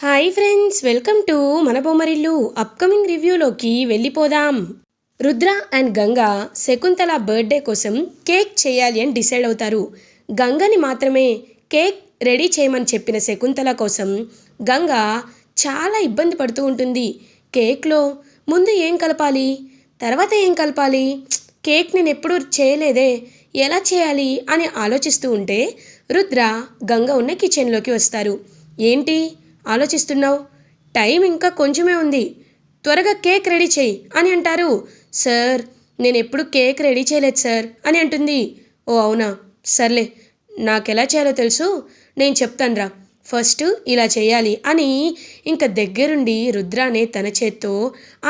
Hi friends, welcome to మన Bommarillu. Upcoming రివ్యూలోకి వెళ్ళిపోదాం. Rudra and Ganga Shakuntala birthday కోసం కేక్ చేయాలి అని డిసైడ్ అవుతారు. గంగని మాత్రమే కేక్ రెడీ చేయమని చెప్పిన శకుంతల కోసం గంగ చాలా ఇబ్బంది పడుతూ ఉంటుంది. కేక్లో ముందు ఏం కలపాలి, తర్వాత ఏం కలపాలి, కేక్ నేను ఎప్పుడూ చేయలేదే, ఎలా చేయాలి అని ఆలోచిస్తూ ఉంటే రుద్ర గంగ ఉన్న కిచెన్లోకి వస్తారు. ఏంటి ఆలోచిస్తున్నావు, టైం ఇంకా కొంచెమే ఉంది, త్వరగా కేక్ రెడీ చేయి అని అంటారు. సార్, నేను ఎప్పుడు కేక్ రెడీ చేయలేదు సార్ అని అంటుంది. ఓ అవునా, సర్లే, నాకెలా చేయాలో తెలుసు, నేను చెప్తానురా, ఫస్ట్ ఇలా చేయాలి అని ఇంకా దగ్గరుండి రుద్రానే తన చేత్తో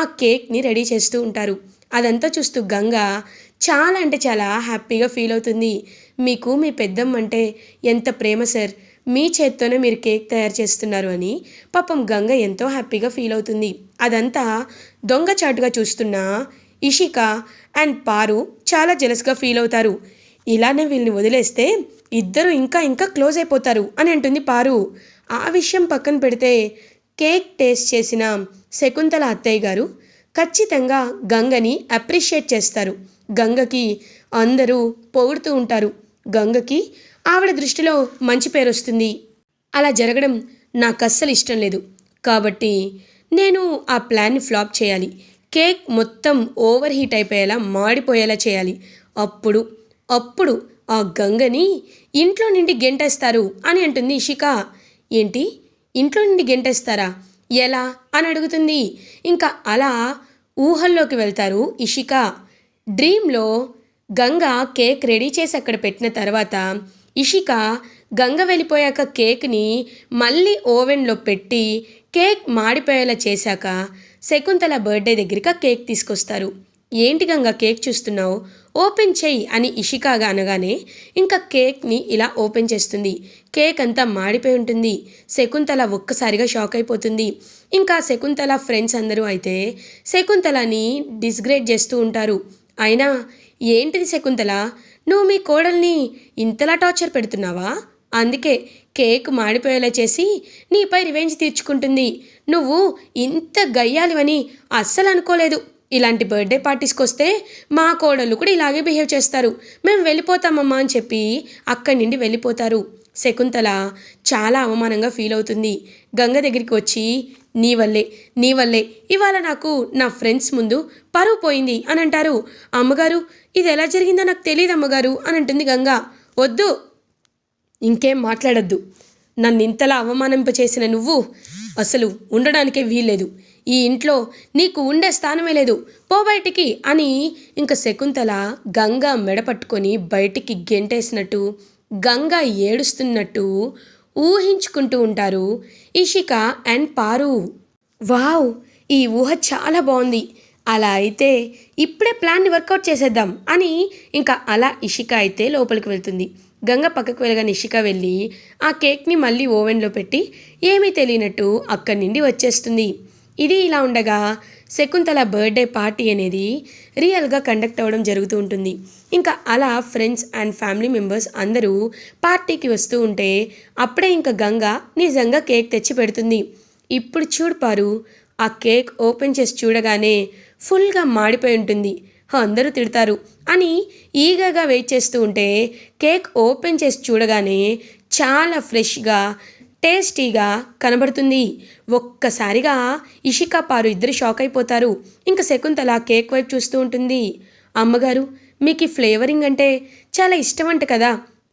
ఆ కేక్ని రెడీ చేస్తూ ఉంటారు. అదంతా చూస్తూ గంగ చాలా అంటే చాలా హ్యాపీగా ఫీల్ అవుతుంది. మీకు మీ పెద్దమ్మ అంటే ఎంత ప్రేమ సార్, మీ చేత్తోనే మీరు కేక్ తయారు చేస్తున్నారు అని పాపం గంగ ఎంతో హ్యాపీగా ఫీల్ అవుతుంది. అదంతా దొంగచాటుగా చూస్తున్న ఇషిక అండ్ పారు చాలా జెలస్గా ఫీల్ అవుతారు. ఇలానే వీళ్ళని వదిలేస్తే ఇద్దరు ఇంకా ఇంకా క్లోజ్ అయిపోతారు అని అంటుంది పారు. ఆ విషయం పక్కన పెడితే కేక్ టేస్ట్ చేసిన శకుంతల అత్తయ్య గారు ఖచ్చితంగా గంగని అప్రిషియేట్ చేస్తారు. గంగకి అందరూ పొగుడుతూ ఉంటారు. గంగకి ఆవిడ దృష్టిలో మంచి పేరు వస్తుంది. అలా జరగడం నాకు అస్సలు ఇష్టం లేదు, కాబట్టి నేను ఆ ప్లాన్ని ఫ్లాప్ చేయాలి. కేక్ మొత్తం ఓవర్ హీట్ అయిపోయేలా, మాడిపోయేలా చేయాలి. అప్పుడు అప్పుడు ఆ గంగని ఇంట్లో నుండి గెంటేస్తారు అని అంటుంది ఇషిక. ఏంటి, ఇంట్లో నుండి గెంటేస్తారా, ఎలా అని అడుగుతుంది. ఇంకా అలా ఊహల్లోకి వెళ్తారు ఇషిక. డ్రీమ్లో గంగ కేక్ రెడీ చేసి అక్కడ పెట్టిన తర్వాత ఇషిక గంగ వెళ్ళిపోయాక కేక్ని మళ్ళీ ఓవెన్లో పెట్టి కేక్ మాడిపోయేలా చేశాక శకుంతల బర్త్డే దగ్గరికి కేక్ తీసుకొస్తారు. ఏంటి గంగ కేక్ చూస్తున్నావు, ఓపెన్ చెయ్యి అని ఇషికాగా అనగానే ఇంకా కేక్ని ఇలా ఓపెన్ చేస్తుంది. కేక్ అంతా మాడిపోయి ఉంటుంది. శకుంతల ఒక్కసారిగా షాక్ అయిపోతుంది. ఇంకా శకుంతల ఫ్రెండ్స్ అందరూ అయితే శకుంతలని డిస్గ్రేడ్ చేస్తూ ఉంటారు. అయినా ఏంటిది శకుంతల, నువ్వు మీ కోడల్ని ఇంతలా టార్చర్ పెడుతున్నావా, అందుకే కేక్ మాడిపోయేలా చేసి నీపై రివెంజ్ తీర్చుకుంటుంది. నువ్వు ఇంత గయ్యాలివని అస్సలు అనుకోలేదు. ఇలాంటి బర్త్డే పార్టీస్కి వస్తే మా కోడళ్ళు కూడా ఇలాగే బిహేవ్ చేస్తారు, మేము వెళ్ళిపోతామమ్మా అని చెప్పి అక్కడి నుండి వెళ్ళిపోతారు. శకుంతల చాలా అవమానంగా ఫీల్ అవుతుంది. గంగ దగ్గరికి వచ్చి నీ వల్లే ఇవాళ నాకు నా ఫ్రెండ్స్ ముందు పరువు పోయింది అని అంటారు. అమ్మగారు, ఇది ఎలా జరిగిందో నాకు తెలియదు అమ్మగారు అని అంటుంది గంగ. వద్దు, ఇంకేం మాట్లాడద్దు, నన్ను ఇంతలా అవమానింపచేసిన నువ్వు అసలు ఉండడానికే వీల్లేదు, ఈ ఇంట్లో నీకు ఉండే స్థానమే లేదు, పో బయటికి అని ఇంకా శకుంతల గంగ మెడపట్టుకొని బయటికి గెంటేసినట్టు గంగ ఏడుస్తున్నట్టు ఊహించుకుంటూ ఉంటారు ఇషిక అండ్ పారు. వావ్, ఈ ఊహ చాలా బాగుంది, అలా అయితే ఇప్పుడే ప్లాన్ని వర్కౌట్ చేసేద్దాం అని ఇంకా అలా ఇషిక అయితే లోపలికి వెళ్తుంది. గంగ పక్కకు వెళ్ళగానే ఇషిక వెళ్ళి ఆ కేక్ని మళ్ళీ ఓవెన్లో పెట్టి ఏమీ తెలియనట్టు అక్కడి నుండి వచ్చేస్తుంది. ఇది ఇలా ఉండగా శకుంతల బర్త్డే పార్టీ అనేది రియల్గా కండక్ట్ అవ్వడం జరుగుతూ ఉంటుంది. ఇంకా అలా ఫ్రెండ్స్ అండ్ ఫ్యామిలీ మెంబర్స్ అందరూ పార్టీకి వస్తూ ఉంటే అప్పుడే ఇంకా గంగ నిజంగా కేక్ తెచ్చి పెడుతుంది. ఇప్పుడు చూడు పారు, ఆ కేక్ ఓపెన్ చేసి చూడగానే ఫుల్గా మాడిపోయి ఉంటుంది, అందరూ తిడతారు అని ఈగగా వెయిట్ చేస్తూ ఉంటే కేక్ ఓపెన్ చేసి చూడగానే చాలా ఫ్రెష్గా టేస్టీగా కనబడుతుంది. ఒక్కసారిగా ఇషిక పారు ఇద్దరు షాక్ అయిపోతారు. ఇంకా శకుంతల కేక్ వైపు చూస్తూ ఉంటుంది. అమ్మగారు, మీకు ఈ ఫ్లేవరింగ్ అంటే చాలా ఇష్టమంట కదా,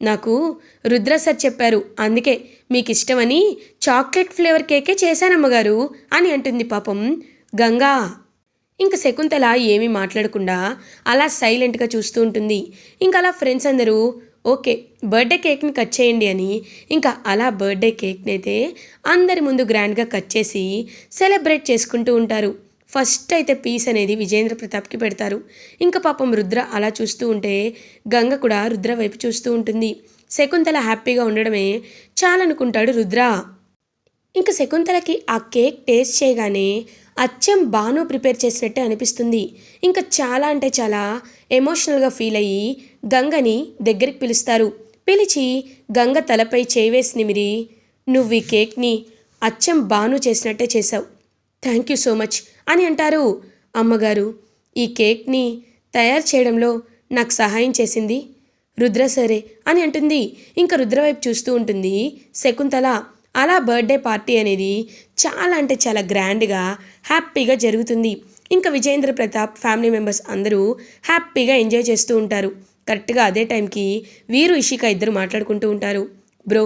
నాకు రుద్ర సార్ చెప్పారు, అందుకే మీకు ఇష్టమని చాక్లెట్ ఫ్లేవర్ కేకే చేశానమ్మగారు అని అంటుంది పాపం గంగా. ఇంకా శకుంతల ఏమీ మాట్లాడకుండా అలా సైలెంట్గా చూస్తూ ఉంటుంది. ఇంకా అలా ఫ్రెండ్స్ అందరూ ఓకే బర్త్డే కేక్ని కట్ చేయండి అని ఇంకా అలా బర్త్డే కేక్ని అయితే అందరి ముందు గ్రాండ్గా కట్ చేసి సెలబ్రేట్ చేసుకుంటూ ఉంటారు. ఫస్ట్ అయితే పీస్ అనేది విజేంద్ర ప్రతాప్కి పెడతారు. ఇంకా పాపం రుద్ర అలా చూస్తూ ఉంటే గంగ కూడా రుద్ర వైపు చూస్తూ ఉంటుంది. శకుంతల హ్యాపీగా ఉండడమే చాలనుకుంటాడు రుద్ర. ఇంకా శకుంతలకి ఆ కేక్ టేస్ట్ చేయగానే అచ్చం బాను ప్రిపేర్ చేసినట్టే అనిపిస్తుంది. ఇంకా చాలా అంటే చాలా ఎమోషనల్గా ఫీల్ అయ్యి గంగని దగ్గరికి పిలుస్తారు. పిలిచి గంగ తలపై చేయి వేసి నిమిరి, నువ్వు ఈ కేక్ని అచ్చం బాను చేసినట్టే చేశావు, థ్యాంక్ యూ సో మచ్ అని అంటారు. అమ్మగారు, ఈ కేక్ని తయారు చేయడంలో నాకు సహాయం చేసింది రుద్ర సరే అని అంటుంది. ఇంకా రుద్ర వైపు చూస్తూ ఉంటుంది శకుంతల. అలా బర్త్డే పార్టీ అనేది చాలా అంటే చాలా గ్రాండ్గా హ్యాపీగా జరుగుతుంది. ఇంకా విజయేంద్ర ప్రతాప్ ఫ్యామిలీ మెంబర్స్ అందరూ హ్యాపీగా ఎంజాయ్ చేస్తూ ఉంటారు. కరెక్ట్గా అదే టైంకి వీరు ఇషిక ఇద్దరు మాట్లాడుకుంటూ ఉంటారు. బ్రో,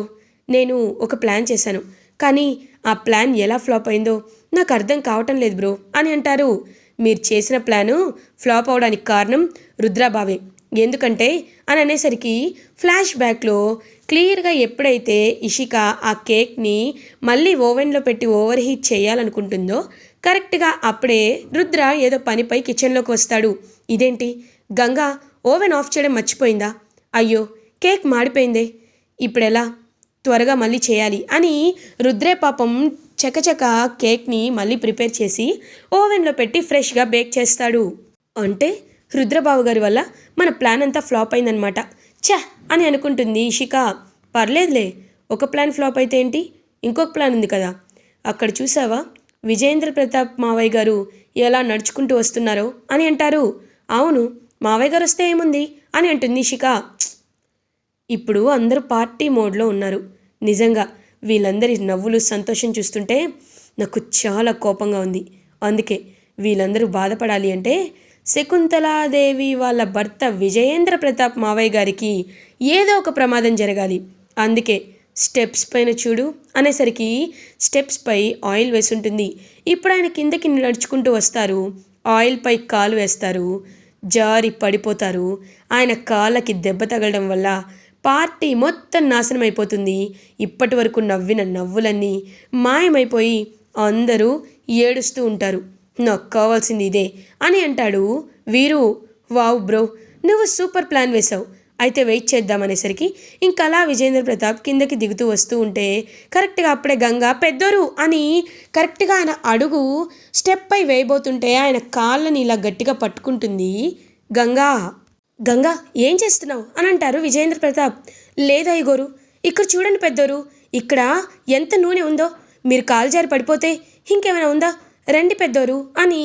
నేను ఒక ప్లాన్ చేశాను, కానీ ఆ ప్లాన్ ఎలా ఫ్లాప్ అయిందో నాకు అర్థం కావటం లేదు బ్రో అని అంటారు. మీరు చేసిన ప్లాను ఫ్లాప్ అవడానికి కారణం రుద్రాబావే. ఎందుకంటే అని అనేసరికి ఫ్లాష్ బ్యాక్లో క్లియర్గా ఎప్పుడైతే ఇషిక ఆ కేక్ని మళ్ళీ ఓవెన్లో పెట్టి ఓవర్ హీట్ చేయాలనుకుంటుందో కరెక్ట్గా అప్పుడే రుద్ర ఏదో పనిపై కిచెన్లోకి వస్తాడు. ఇదేంటి, గంగా ఓవెన్ ఆఫ్ చేయడం మర్చిపోయిందా? అయ్యో, కేక్ మాడిపోయిందే, ఇప్పుడెలా? త్వరగా మళ్ళీ చేయాలి అని రుద్రే పాపం చకచక కేక్ని మళ్ళీ ప్రిపేర్ చేసి ఓవెన్లో పెట్టి ఫ్రెష్గా బేక్ చేస్తాడు. అంటే రుద్రబాబు గారి వల్ల మన ప్లాన్ అంతా ఫ్లాప్ అయిందనమాట. ఛ అని అనుకుంటుంది ఇషిక. పర్లేదులే, ఒక ప్లాన్ ఫ్లాప్ అయితే ఏంటి, ఇంకొక ప్లాన్ ఉంది కదా. అక్కడ చూసావా విజయేంద్ర ప్రతాప్ మావయ్య గారు ఎలా నడుచుకుంటూ వస్తున్నారో అని అంటారు. అవును, మావయ్య గారు వస్తే ఏముంది అని అంటుంది ఇషిక. ఇప్పుడు అందరూ పార్టీ మోడ్లో ఉన్నారు. నిజంగా వీళ్ళందరి నవ్వులు సంతోషం చూస్తుంటే నాకు చాలా కోపంగా ఉంది. అందుకే వీళ్ళందరూ బాధపడాలి అంటే శకుంతలాదేవి వాళ్ళ భర్త విజయేంద్ర ప్రతాప్ మావయ్య గారికి ఏదో ఒక ప్రమాదం జరగాలి. అందుకే స్టెప్స్ పైన చూడు అనేసరికి స్టెప్స్ పై ఆయిల్ వేసి ఉంటుంది. ఇప్పుడు ఆయన కిందకి నడుచుకుంటూ వస్తారు. ఆయిల్ పై కాలు వేస్తారు, జారి పడిపోతారు. ఆయన కాళ్ళకి దెబ్బ తగలడం వల్ల పార్టీ మొత్తం నాశనం అయిపోతుంది. ఇప్పటి వరకు నవ్విన నవ్వులన్నీ మాయమైపోయి అందరూ ఏడుస్తూ ఉంటారు. నాకు కావాల్సింది ఇదే అని అంటాడు వీరు. వావ్ బ్రో, నువ్వు సూపర్ ప్లాన్ వేశావు, అయితే వెయిట్ చేద్దామనేసరికి ఇంకా అలా విజయేంద్ర ప్రతాప్ కిందకి దిగుతూ వస్తూ ఉంటే కరెక్ట్గా అప్పుడే గంగా పెద్దోరు అని కరెక్ట్గా ఆయన అడుగు స్టెప్ పై వేయబోతుంటే ఆయన కాళ్ళని ఇలా గట్టిగా పట్టుకుంటుంది గంగా. గంగా, ఏం చేస్తున్నావు అని అంటారు విజయేంద్ర ప్రతాప్. లేదా ఇగోరు, ఇక్కడ చూడండి పెద్దోరు, ఇక్కడ ఎంత నూనె ఉందో, మీరు కాలు జారి పడిపోతే ఇంకేమైనా ఉందా, రండి పెద్దోరు అని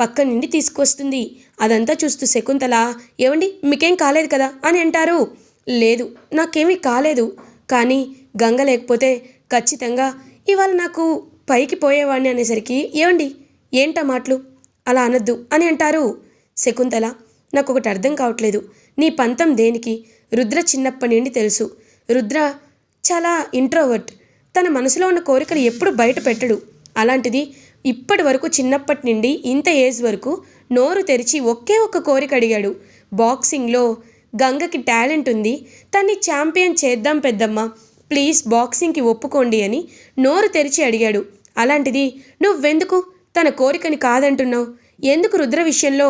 పక్క నుండి తీసుకొస్తుంది. అదంతా చూస్తూ శకుంతల, ఏమండి మీకేం కాలేదు కదా అని అంటారు. లేదు, నాకేమీ కాలేదు, కానీ గంగ లేకపోతే ఖచ్చితంగా ఇవాళ నాకు పైకి పోయేవాడిని అనేసరికి, ఏమండి ఏంటా మాటలు, అలా అనొద్దు అని అంటారు. శకుంతల, నాకు ఒకటి అర్థం కావట్లేదు, నీ పంతం దేనికి? రుద్ర చిన్నప్పటి నుండి తెలుసు, రుద్ర చాలా ఇంట్రోవర్ట్, తన మనసులో ఉన్న కోరికలు ఎప్పుడు బయట పెట్టడు. అలాంటిది ఇప్పటి వరకు చిన్నప్పటి నుండి ఇంత ఏజ్ వరకు నోరు తెరిచి ఒకే ఒక్క కోరిక అడిగాడు. బాక్సింగ్లో గంగకి టాలెంట్ ఉంది, తన్ని ఛాంపియన్ చేద్దాం పెద్దమ్మ, ప్లీజ్ బాక్సింగ్కి ఒప్పుకోండి అని నోరు తెరిచి అడిగాడు. అలాంటిది నువ్వెందుకు తన కోరికని కాదంటున్నావు? ఎందుకు రుద్ర విషయంలో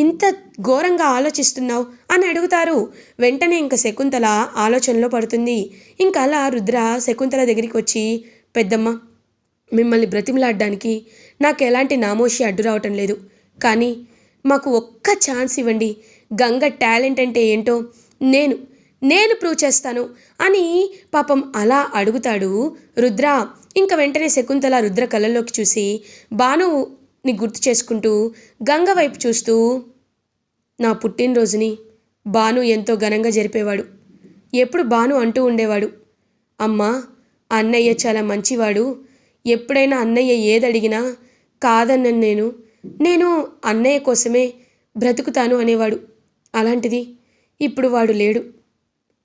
ఇంత ఘోరంగా ఆలోచిస్తున్నావు అని అడుగుతారు. వెంటనే ఇంక శకుంతల ఆలోచనలో పడుతుంది. ఇంకా అలా రుద్ర శకుంతల దగ్గరికి వచ్చి, పెద్దమ్మ, మిమ్మల్ని బ్రతిమలాడడానికి నాకు ఎలాంటి నామోషి అడ్డు రావటం లేదు, కానీ మాకు ఒక్క ఛాన్స్ ఇవ్వండి, గంగ టాలెంట్ అంటే ఏంటో నేను ప్రూవ్ చేస్తాను అని పాపం అలా అడుగుతాడు రుద్ర. ఇంకా వెంటనే శకుంతల రుద్ర కళ్ళల్లోకి చూసి భానుని గుర్తు చేసుకుంటూ గంగ వైపు చూస్తూ, నా పుట్టినరోజుని భాను ఎంతో ఘనంగా జరిపేవాడు. ఎప్పుడు భాను అంటూ ఉండేవాడు, అమ్మా అన్నయ్య చాలా మంచివాడు, ఎప్పుడైనా అన్నయ్య ఏదడిగినా కాదన్నను నేను అన్నయ్య కోసమే బ్రతుకుతాను అనేవాడు. అలాంటిది ఇప్పుడు వాడు లేడు.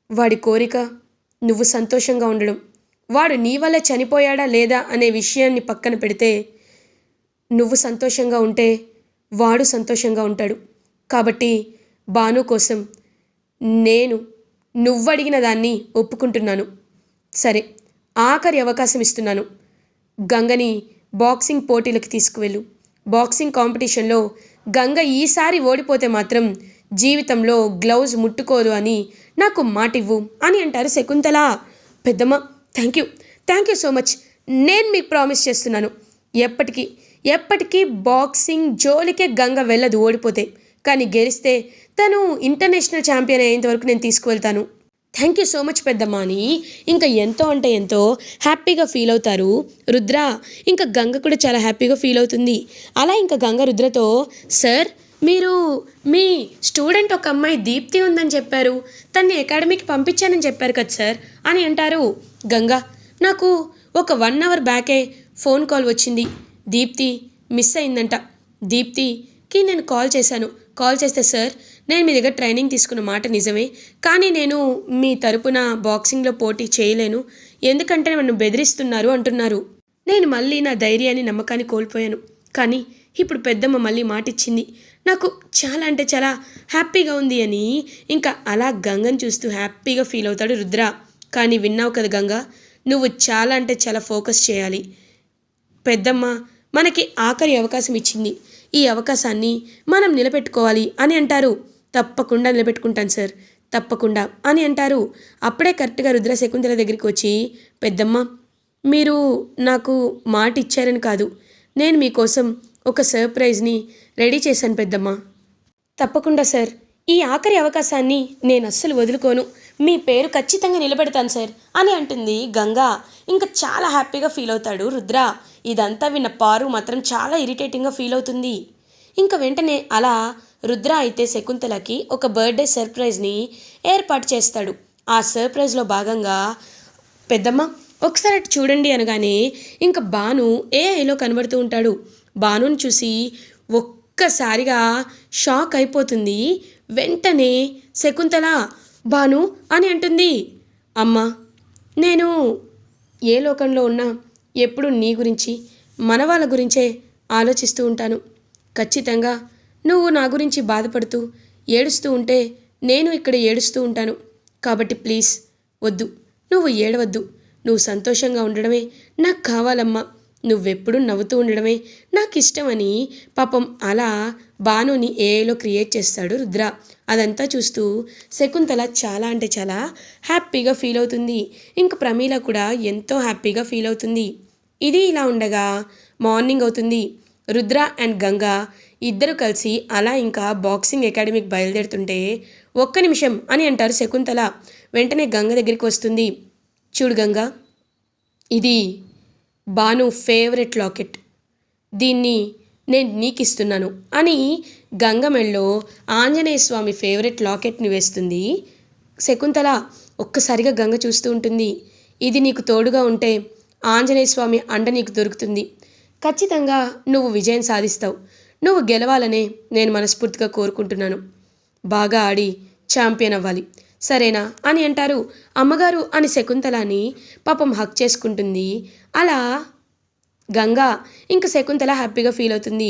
వాడి కోరిక నువ్వు సంతోషంగా ఉండడం. వాడు నీ వల్ల చనిపోయాడా లేదా అనే విషయాన్ని పక్కన పెడితే, నువ్వు సంతోషంగా ఉంటే వాడు సంతోషంగా ఉంటాడు. కాబట్టి భాను కోసం నువ్వడిగిన దాన్ని ఒప్పుకుంటున్నాను. సరే, ఆఖరి అవకాశం ఇస్తున్నాను. గంగని బాక్సింగ్ పోటీలకు తీసుకువెళ్ళు. బాక్సింగ్ కాంపిటీషన్లో గంగ ఈసారి ఓడిపోతే మాత్రం జీవితంలో గ్లౌజ్ ముట్టుకోదు అని నాకు మాటివ్వు అని అంటారు శకుంతల. పెద్దమ్మ, థ్యాంక్ యూ సో మచ్. నేను మీకు ప్రామిస్ చేస్తున్నాను, ఎప్పటికీ బాక్సింగ్ జోలికే గంగ వెళ్ళదు ఓడిపోతే. కానీ గెలిస్తే తను ఇంటర్నేషనల్ ఛాంపియన్ అయ్యేంత వరకు నేను తీసుకువెళ్తాను. థ్యాంక్ యూ సో మచ్ పెద్దమ్మ అని ఇంకా ఎంతో అంటే ఎంతో హ్యాపీగా ఫీల్ అవుతారు రుద్ర. ఇంకా గంగ కూడా చాలా హ్యాపీగా ఫీల్ అవుతుంది. అలా ఇంకా గంగ రుద్రతో, సార్ మీరు మీ స్టూడెంట్ ఒక అమ్మాయి దీప్తి ఉందని చెప్పారు, తన్ని అకాడమీకి పంపించానని చెప్పారు కదా సార్ అని అంటారు. గంగ, నాకు ఒక 1 అవర్ బ్యాకే ఫోన్ కాల్ వచ్చింది, దీప్తి మిస్ అయిందంట. దీప్తికి నేను కాల్ చేశాను. కాల్ చేస్తే, సార్ నేను మీ దగ్గర ట్రైనింగ్ తీసుకున్న మాట నిజమే, కానీ నేను మీ తరపున బాక్సింగ్లో పోటీ చేయలేను, ఎందుకంటే నన్ను బెదిరిస్తున్నారు అంటున్నారు. నేను మళ్ళీ నా ధైర్యాన్ని నమ్మకాన్ని కోల్పోయాను. కానీ ఇప్పుడు పెద్దమ్మ మళ్ళీ మాటిచ్చింది, నాకు చాలా అంటే చాలా హ్యాపీగా ఉంది అని ఇంకా అలా గంగని చూస్తూ హ్యాపీగా ఫీల్ అవుతాడు రుద్ర. కానీ విన్నావు కదా గంగ, నువ్వు చాలా అంటే చాలా ఫోకస్ చేయాలి. పెద్దమ్మ మనకి ఆఖరి అవకాశం ఇచ్చింది, ఈ అవకాశాన్ని మనం నిలబెట్టుకోవాలి అని అంటారు. తప్పకుండా నిలబెట్టుకుంటాను సార్, తప్పకుండా అని అంటారు. అప్పుడే కరెక్ట్గా రుద్ర శకుంతల దగ్గరికి వచ్చి, పెద్దమ్మ మీరు నాకు మాట ఇచ్చారని కాదు, నేను మీకోసం ఒక సర్ప్రైజ్ని రెడీ చేశాను పెద్దమ్మ. తప్పకుండా సార్, ఈ ఆఖరి అవకాశాన్ని నేను అస్సలు వదులుకోను, మీ పేరు ఖచ్చితంగా నిలబెడతాను సార్ అని అంటుంది గంగా. ఇంకా చాలా హ్యాపీగా ఫీల్ అవుతాడు రుద్ర. ఇదంతా విన్న పారు మాత్రం చాలా ఇరిటేటింగ్గా ఫీల్ అవుతుంది. ఇంకా వెంటనే అలా రుద్ర అయితే శకుంతలకి ఒక బర్త్డే సర్ప్రైజ్ని ఏర్పాటు చేస్తాడు. ఆ సర్ప్రైజ్లో భాగంగా, పెద్దమ్మ ఒకసారి అటు చూడండి అనగానే ఇంకా భాను ఏఐలో కనబడుతూ ఉంటాడు. భానుని చూసి ఒక్కసారిగా షాక్ అయిపోతుంది. వెంటనే శకుంతల భాను అని అంటుంది. అమ్మా, నేను ఏ లోకంలో ఉన్నా ఎప్పుడు నీ గురించి మన వాళ్ళ గురించే ఆలోచిస్తూ ఉంటాను. ఖచ్చితంగా నువ్వు నా గురించి బాధపడుతూ ఏడుస్తూ ఉంటే నేను ఇక్కడ ఏడుస్తూ ఉంటాను. కాబట్టి ప్లీజ్ వద్దు, నువ్వు ఏడవద్దు, నువ్వు సంతోషంగా ఉండడమే నాకు కావాలమ్మా, నువ్వెప్పుడు నవ్వుతూ ఉండడమే నాకు ఇష్టమని పాపం అలా భానుని ఏఐలో క్రియేట్ చేస్తాడు రుద్ర. అదంతా చూస్తూ శకుంతల చాలా అంటే చాలా హ్యాపీగా ఫీల్ అవుతుంది. ఇంక ప్రమీల కూడా ఎంతో హ్యాపీగా ఫీల్ అవుతుంది. ఇది ఇలా ఉండగా మార్నింగ్ అవుతుంది. రుద్ర అండ్ గంగ ఇద్దరు కలిసి అలా ఇంకా బాక్సింగ్ అకాడమీకి బయలుదేరుతుంటే, ఒక్క నిమిషం అని అంటారు శకుంతల. వెంటనే గంగ దగ్గరికి వస్తుంది. చూడు గంగ, ఇది భాను ఫేవరెట్ లాకెట్, దీన్ని నేను నీకు ఇస్తున్నాను అని గంగ మెళ్ళో ఆంజనేయ స్వామి ఫేవరెట్ లాకెట్ని వేస్తుంది శకుంతల. ఒక్కసారిగా గంగ చూస్తూ ఉంటుంది. ఇది నీకు తోడుగా ఉంటే ఆంజనేయ స్వామి అండ నీకు దొరుకుతుంది, ఖచ్చితంగా నువ్వు విజయం సాధిస్తావు, నువ్వు గెలవాలనే నేను మనస్ఫూర్తిగా కోరుకుంటున్నాను, బాగా ఆడి ఛాంపియన్ అవ్వాలి, సరేనా అని అంటారు. అమ్మగారు అని శకుంతలని పాపం హక్ చేసుకుంటుంది. అలా గంగా ఇంకా శకుంతల హ్యాపీగా ఫీల్ అవుతుంది.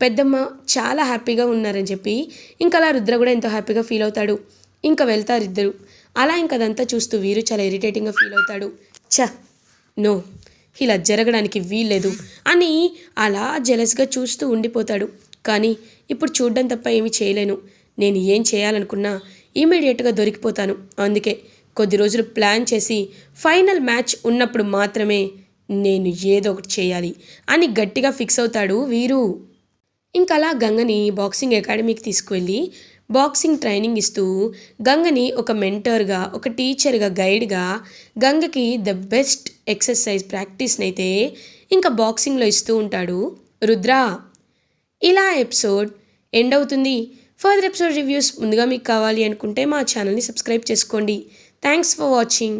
పెద్దమ్మ చాలా హ్యాపీగా ఉన్నారని చెప్పి ఇంకా అలా రుద్ర కూడా ఎంతో హ్యాపీగా ఫీల్ అవుతాడు. ఇంకా వెళ్తారు ఇద్దరు. అలా ఇంకా అదంతా చూస్తూ వీరు చాలా ఇరిటేటింగ్గా ఫీల్ అవుతాడు. నో, ఇలా జరగడానికి వీల్లేదు అని అలా జెలస్గా చూస్తూ ఉండిపోతాడు. కానీ ఇప్పుడు చూడడం తప్ప ఏమీ చేయలేను, నేను ఏం చేయాలనుకున్నా ఇమీడియట్గా దొరికిపోతాను, అందుకే కొద్ది రోజులు ప్లాన్ చేసి ఫైనల్ మ్యాచ్ ఉన్నప్పుడు మాత్రమే నేను ఏదో ఒకటి చేయాలి అని గట్టిగా ఫిక్స్ అవుతాడు వీరు. ఇంకా అలా గంగని బాక్సింగ్ అకాడమీకి తీసుకువెళ్ళి బాక్సింగ్ ట్రైనింగ్ ఇస్తూ గంగని ఒక మెంటర్గా, ఒక టీచర్గా, గైడ్గా గంగకి ద బెస్ట్ ఎక్సర్సైజ్ ప్రాక్టీస్ని అయితే ఇంకా బాక్సింగ్లో ఇస్తూ ఉంటాడు రుద్ర. ఇలా ఎపిసోడ్ ఎండ్ అవుతుంది. ఫర్దర్ ఎపిసోడ్ రివ్యూస్ ముందుగా మీకు కావాలి అనుకుంటే మా ఛానల్ని సబ్స్క్రైబ్ చేసుకోండి. Thanks for watching.